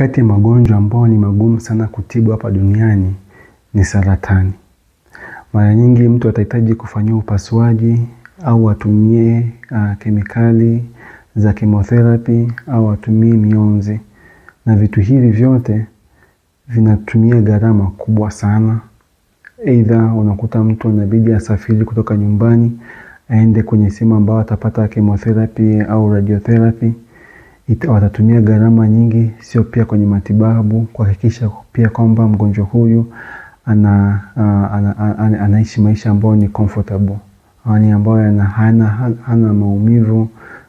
Kati ya magonjwa ambao ni magumu sana kutibu hapa duniani ni saratani. Mara nyingi mtu atahitaji kufanyia upasuaji au atumie kemikali za chemotherapy au atumie mionzi. Na vitu hivi vyote vinatumia gharama kubwa sana. Aidha unakuta mtu anabidi asafiri kutoka nyumbani aende kwenye sehemu ambao atapata chemotherapy au radiotherapy. Watatumia gharama nyingi, sio pia kwenye matibabu kuhakikisha pia kwamba mgonjwa huyu anaishi maisha ambayo ni comfortable, yani ambayo hana maumivu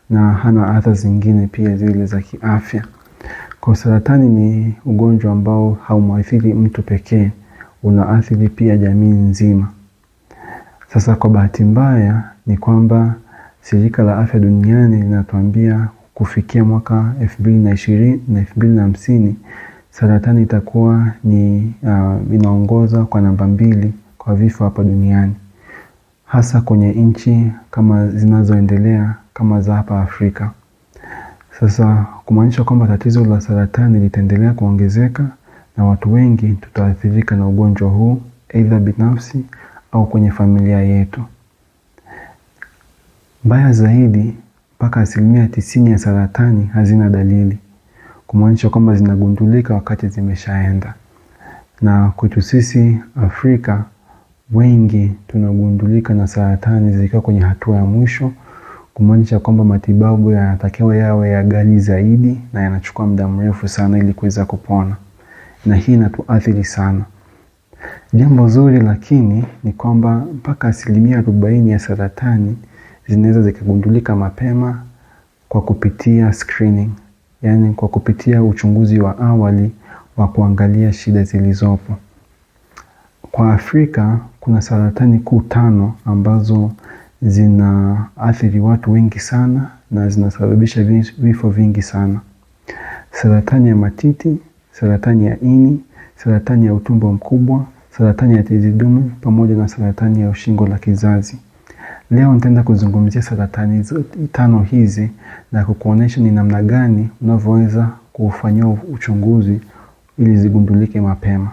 na hana athari zingine pia zile za kiafya. Kwa saratani ni ugonjwa ambao haumuathiri mtu pekee, unaathiri pia jamii nzima. Sasa kwa bahati mbaya ni kwamba shirika la afya duniani linatuambia kufikia mwaka 2020 na 2050 saratani itakuwa ni inaongoza kwa namba 2 kwa vifo hapa duniani, hasa kwenye nchi kama zinazoendelea kama za hapa Afrika. Sasa kumaanisha kwamba tatizo la saratani litaendelea kuongezeka na watu wengi tutaathirika na ugonjwa huu, aidha binafsi au kwenye familia yetu. Mbaya zaidi, mpaka 90% ya saratani hazina dalili, kumaanisha kwamba zinagundulika wakati zimeshaenda. Na kwetu sisi Afrika, wengi tunagundulika na saratani zikiwa kwenye hatua ya mwisho, kumaanisha kwamba matibabu yanatakiwa yawe ya ghali zaidi na yanachukua muda mrefu sana ili kuweza kupona. Na hii inatuathiri sana. Jambo zuri lakini ni kwamba mpaka 40% ya saratani zinaweza zikagundulika mapema kwa kupitia screening, yani kwa kupitia uchunguzi wa awali wa kuangalia shida zilizopo. Kwa Afrika kuna saratani kuu 5 ambazo zinaathiri watu wengi sana na zinasababisha vifo vingi sana. Saratani ya matiti, saratani ya ini, saratani ya utumbo mkubwa, saratani ya tezi dume pamoja na saratani ya ushingo la kizazi. Leo nitaenda kuzungumzia saratani 5 hizi na kukuonesha ni namna gani unavyoweza kufanyia uchunguzi ili zigundulike mapema.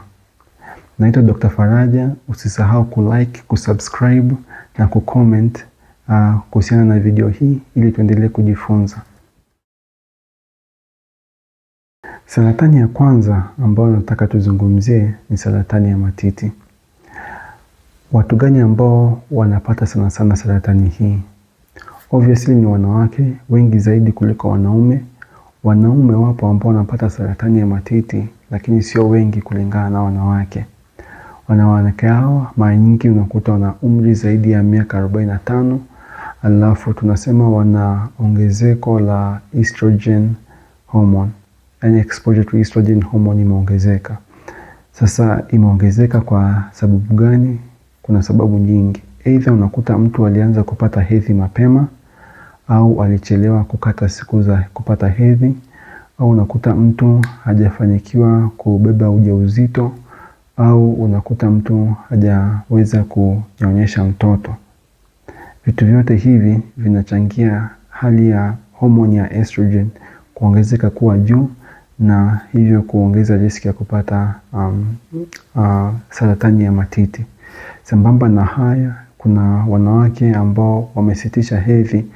Naitwa Dr. Faraja, usisahau kulike, kusubscribe na kucomment kuhusiana na video hii ili tuendelee kujifunza. Saratani ya kwanza ambayo nataka tuzungumzie ni saratani ya matiti. Watu gani ambao wanapata sana sana saratani hii? Obviously ni wanawake wengi zaidi kuliko wanaume. Wanaume wapo ambao wanapata saratani ya matiti, lakini sio wengi kulingana na wanawake. Wanawake hao mara nyingi unakuta wana umri zaidi ya miaka 45, alafu tunasema wana ongezeko la estrogen hormone. Yani exposure to estrogen hormone imeongezeka. Sasa imeongezeka kwa sababu gani? Kuna sababu nyingi. Aidha unakuta mtu alianza kupata hedhi mapema au alichelewa kukata siku za kupata hedhi, au unakuta mtu hajafanikiwa kubeba ujauzito, au unakuta mtu hajaweza kunyonyesha mtoto. Vitu vyote hivi vinachangia hali ya homoni ya estrogen kuongezeka kuwa juu na hivyo kuongeza riski ya kupata saratani ya matiti. Sambamba na haya, kuna wanawake ambao wamesitisha hedhi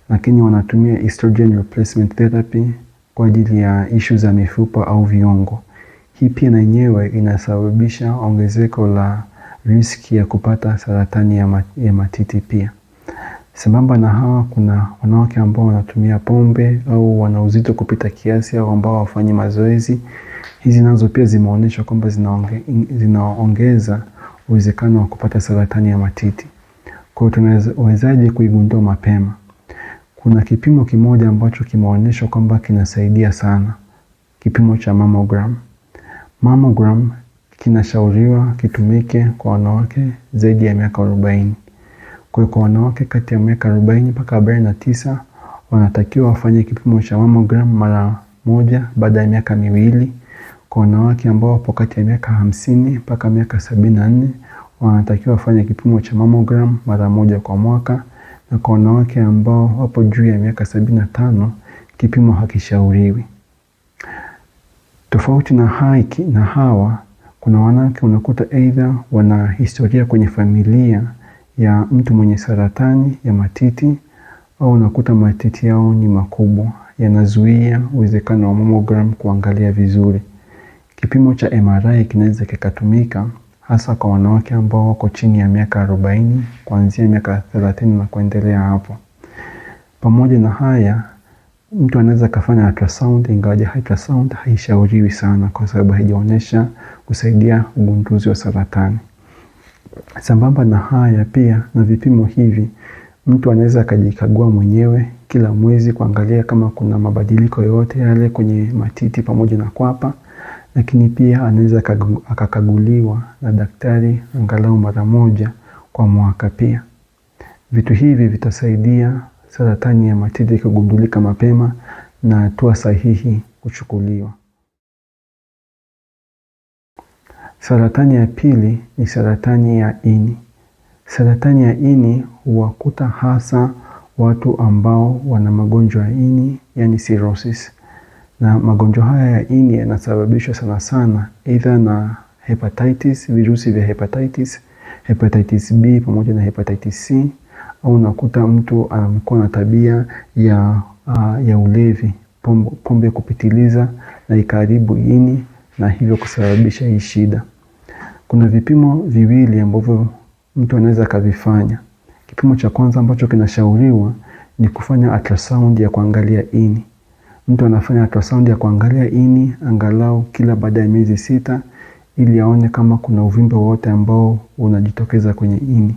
lakini wanatumia estrogen replacement therapy kwa ajili ya issue za mifupa au viungo. Hii pia na yenyewe inasababisha ongezeko la riski ya kupata saratani ya matiti pia. Sambamba na hawa, kuna wanawake ambao wanatumia pombe au wana uzito kupita kiasi au ambao hawafanyi mazoezi. Hizi nazo pia zimeonyeshwa kwamba zinaongeza uwezekano wa kupata saratani ya matiti. Kwa hiyo tunawezaje kuigundua mapema? Kuna kipimo kimoja ambacho kimeonyeshwa kwamba kinasaidia sana. Kipimo cha mammogram. Mammogram kinashauriwa kitumike kwa wanawake zaidi ya miaka 40. Kwa wanawake kati ya miaka 40 mpaka 49 wanatakiwa wafanye kipimo cha mammogram mara 1 baada ya miaka 2. Kwa wanawake ambao wapo kati ya miaka 50 mpaka miaka 74 wanatakiwa wafanye kipimo cha mammogram mara 1 kwa mwaka, na kwa wanawake ambao wapo juu ya miaka 75 kipimo hakishauriwi. Tofauti na hawa, kuna wanawake unakuta aidha wana historia kwenye familia ya mtu mwenye saratani ya matiti, au unakuta matiti yao ni makubwa, yanazuia uwezekano wa mammogram kuangalia vizuri. Kipimo cha MRI kinaweza kikatumika hasa kwa wanawake ambao wako chini ya miaka 40, kuanzia miaka 30 na kuendelea hapo. Pamoja na haya, mtu anaweza kafanya ultrasound, ingawaje ultrasound haishauriwi sana kwa sababu haijaonyesha kusaidia ugunduzi wa saratani. Sambamba na haya pia, na vipimo hivi, mtu anaweza akajikagua mwenyewe kila mwezi kuangalia kama kuna mabadiliko yoyote yale kwenye matiti pamoja na kwapa, lakini pia anaweza akakaguliwa na daktari angalau mara moja kwa mwaka pia. Vitu hivi vitasaidia saratani ya matiti kugundulika mapema na hatua sahihi kuchukuliwa. Saratani ya pili ni saratani ya ini. Saratani ya ini huwakuta hasa watu ambao wana magonjwa ya ini, yani cirrhosis. Na magonjwa haya ya ini yanasababishwa sana sana either na hepatitis, virusi vya hepatitis, hepatitis B pamoja na hepatitis C, au unakuta mtu amekuwa na tabia ya ulevi, pombe kupitiliza na ikaharibu ini na hivyo kusababisha hii shida. Kuna vipimo viwili ambavyo mtu anaweza kavifanya. Kipimo cha kwanza ambacho kinashauriwa ni kufanya ultrasound ya kuangalia ini. Mtu anafanya ultrasound ya kuangalia ini angalau kila baada ya miezi 6 ili aone kama kuna uvimbe wote ambao unajitokeza kwenye ini.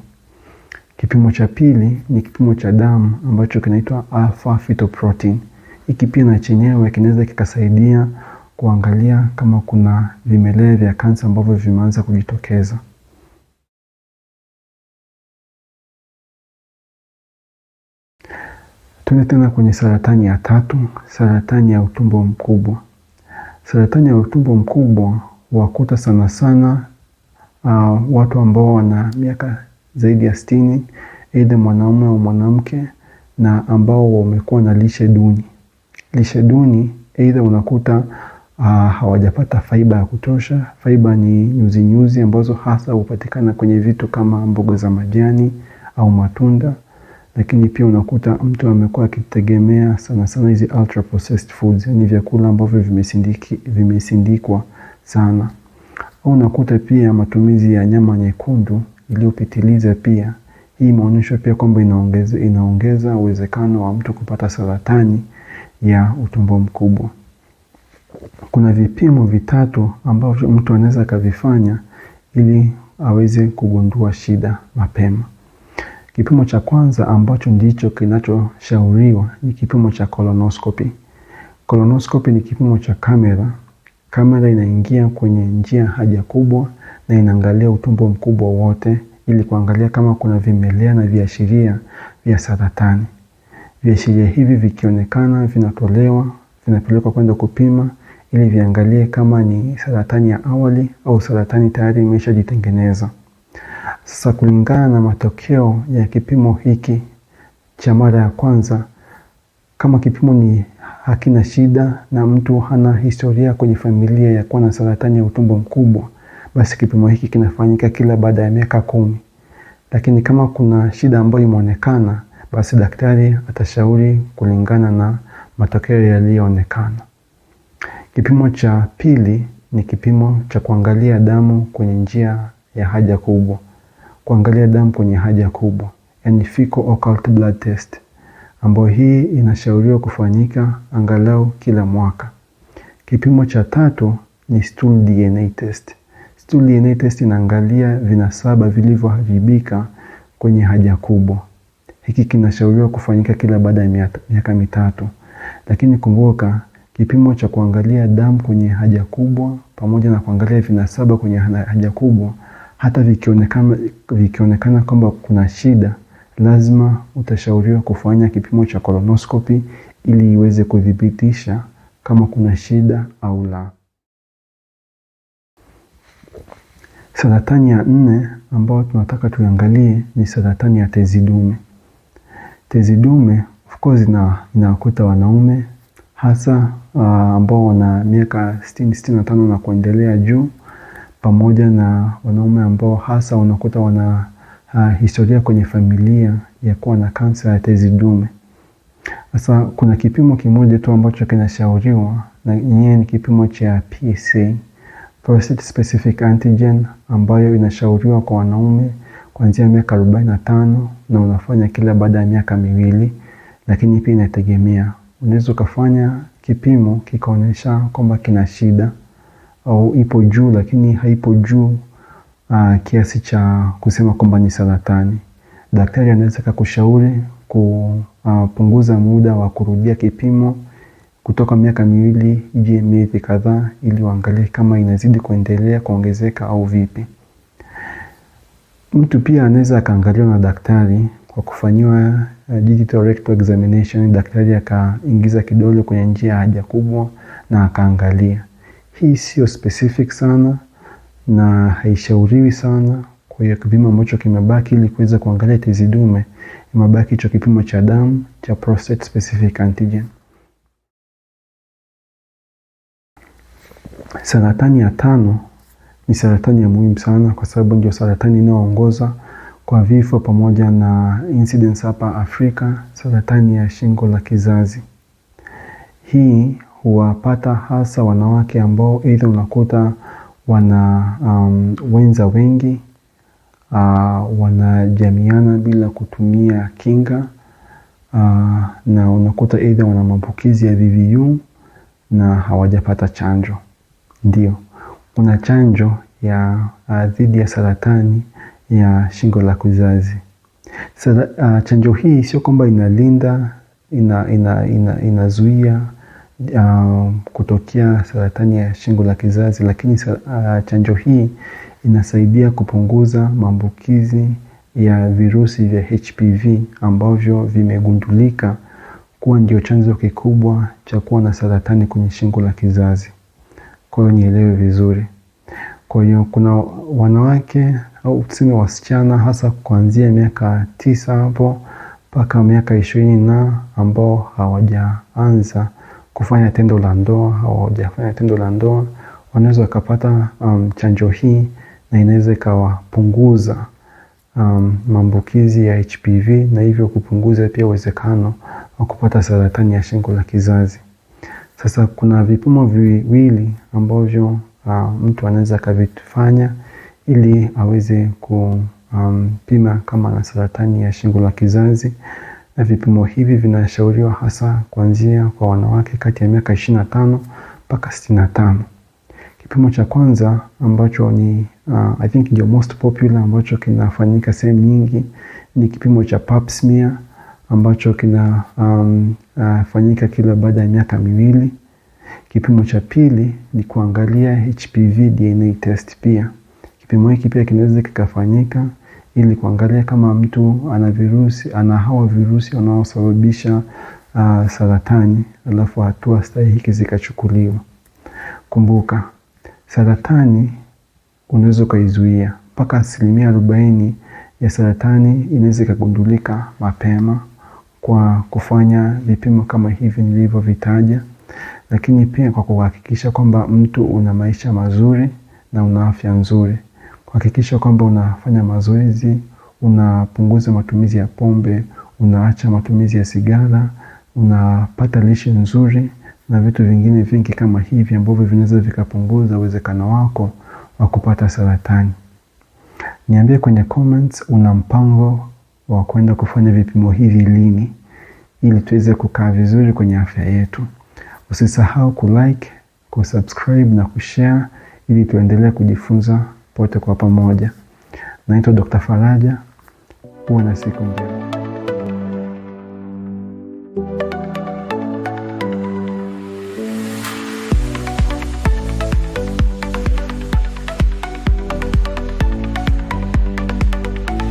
Kipimo cha pili ni kipimo cha damu ambacho kinaitwa alpha fetoprotein. Hiki pia na chenyewe kinaweza kikasaidia kuangalia kama kuna vimelea vya kansa ambavyo vimeanza kujitokeza. Tuende tena kwenye saratani ya tatu, saratani ya utumbo mkubwa. Saratani ya utumbo mkubwa huwakuta sana sana watu ambao wana miaka zaidi ya 60, aidha mwanaume au mwanamke, na ambao wamekuwa na lishe duni. Lishe duni aidha unakuta hawajapata fiber ya kutosha. Fiber ni nyuzi ambazo hasa hupatikana kwenye vitu kama mboga za majani au matunda. Lakini pia unakuta mtu amekuwa akitegemea sana sana hizi ultra processed foods, yani vyakula ambavyo vimesindikwa sana. Au unakuta pia matumizi ya nyama nyekundu iliyopitiliza pia. Hii inaonyesha pia kwamba inaongeza uwezekano wa mtu kupata saratani ya utumbo mkubwa. Kuna vipimo vitatu ambavyo mtu anaweza kavifanya ili aweze kugundua shida mapema. Kipimo cha kwanza ambacho ndicho kinachoshauriwa ni kipimo cha colonoscopy. Colonoscopy ni kipimo cha kamera. Kamera inaingia kwenye njia haja kubwa na inaangalia utumbo mkubwa wote ili kuangalia kama kuna vimelea na viashiria vya saratani. Viashiria hivi vikionekana vinapelekwa kwenda kupima ili viangalie kama ni saratani ya awali au saratani tayari imeshajitengeneza. Sasa kulingana na matokeo ya kipimo hiki cha mara ya kwanza, kama kipimo ni hakina shida na mtu hana historia kwenye familia ya kuwa na saratani ya utumbo mkubwa, basi kipimo hiki kinafanyika kila baada ya miaka 10. Lakini kama kuna shida ambayo imeonekana, basi daktari atashauri kulingana na matokeo yaliyoonekana. Kipimo cha pili ni kipimo cha kuangalia damu kwenye njia ya haja kubwa. Kuangalia damu kwenye haja kubwa, yani fecal occult blood test, ambayo hii inashauriwa kufanyika angalau kila mwaka. Kipimo cha tatu ni stool DNA test. Stool DNA test inaangalia vinasaba vilivyoharibika kwenye haja kubwa. Hiki kinashauriwa kufanyika kila baada ya miaka 3. Lakini kumbuka, kipimo cha kuangalia damu kwenye haja kubwa pamoja na kuangalia vinasaba kwenye haja kubwa, hata vikionekana kwamba kuna shida, lazima utashauriwa kufanya kipimo cha colonoscopy ili iweze kudhibitisha kama kuna shida au la. Saratani ya 4 ambayo tunataka tuangalie ni saratani ya tezi dume. Tezi dume of course inawakuta wanaume hasa ambao wana miaka 65 na kuendelea juu, pamoja na wanaume ambao hasa unakuta wana historia kwenye familia ya kuwa na kansa ya tezi dume. Sasa kuna kipimo kimoja tu ambacho kinashauriwa, na yenyewe ni kipimo cha PSA, prostate specific antigen, ambayo inashauriwa kwa wanaume kuanzia miaka 45 na unafanya kila baada ya miaka 2, lakini pia inategemea. Unaweza ukafanya kipimo kikaonyesha kwamba kina shida au ipo juu lakini haipo juu kiasi cha kusema kwamba ni saratani. Daktari anaweza kukushauri kupunguza muda wa kurudia kipimo kutoka miaka 2 hadi miezi kadhaa, ili waangalie kama inazidi kuendelea kuongezeka au vipi. Mtu pia anaweza akaangaliwa na daktari kwa kufanyiwa digital rectal examination. Daktari akaingiza kidole kwenye njia ya haja kubwa na akaangalia. Hii sio specific sana na haishauriwi sana. Kwa hiyo kipimo ambacho kimebaki ili kuweza kuangalia tezi dume, imebaki hicho kipimo cha damu cha prostate specific antigen. Saratani ya 5 ni saratani ya muhimu sana, kwa sababu ndio saratani inayoongoza kwa vifo pamoja na incidence hapa Afrika, saratani ya shingo la kizazi. Hii huwapata hasa wanawake ambao either unakuta wana wenza wengi, wanajamiana bila kutumia kinga, na unakuta either wana maambukizi ya VVU na hawajapata chanjo. Ndio, kuna chanjo ya dhidi ya saratani ya shingo la kizazi. Chanjo hii sio kwamba inalinda, inazuia kutokea saratani ya shingo la kizazi, lakini chanjo hii inasaidia kupunguza maambukizi ya virusi vya HPV ambavyo vimegundulika kuwa ndio chanzo kikubwa cha kuwa na saratani kwenye shingo la kizazi. Kwa hiyo nielewe vizuri. Kwa hiyo kuna wanawake au tuseme wasichana hasa kuanzia miaka 9 hapo mpaka miaka 20 na ambao hawajaanza kufanya tendo la ndoa, hawajafanya tendo la ndoa, wanaweza kupata chanjo hii, na inaweza ikawapunguza maambukizi ya HPV na hivyo kupunguza pia uwezekano wa kupata saratani ya shingo la kizazi. Sasa kuna vipimo viwili ambavyo mtu anaweza kuvifanya ili aweze kupima kama ana saratani ya shingo la kizazi, na vipimo hivi vinashauriwa hasa kuanzia kwa wanawake kati ya miaka 25 mpaka 65. Kipimo cha kwanza ambacho ni I think ndio most popular, ambacho kinafanyika sehemu nyingi, ni kipimo cha pap smear ambacho kinafanyika kila baada ya miaka 2. Kipimo cha pili ni kuangalia HPV DNA test pia. Kipimo hiki pia kinaweza kikafanyika ili kuangalia kama mtu ana hawa virusi wanaosababisha saratani, alafu hatua stahiki zikachukuliwa. Kumbuka, saratani unaweza kuizuia. Mpaka 40% ya saratani inaweza kugundulika mapema kwa kufanya vipimo kama hivi nilivyovitaja, lakini pia kwa kuhakikisha kwamba mtu una maisha mazuri na una afya nzuri. Kuhakikisha kwamba unafanya mazoezi, unapunguza matumizi ya pombe, unaacha matumizi ya sigara, unapata lishe nzuri na vitu vingine vingi kama hivi ambavyo vinaweza vikapunguza uwezekano wako wa kupata saratani. Niambie kwenye comments una mpango wa kwenda kufanya vipimo hivi lini, ili tuweze kukaa vizuri kwenye afya yetu. Usisahau kulike, kusubscribe na kushare ili tuendelee kujifunza pote kwa pamoja. Naitwa Dr. Faraja. Uwe na siku njema.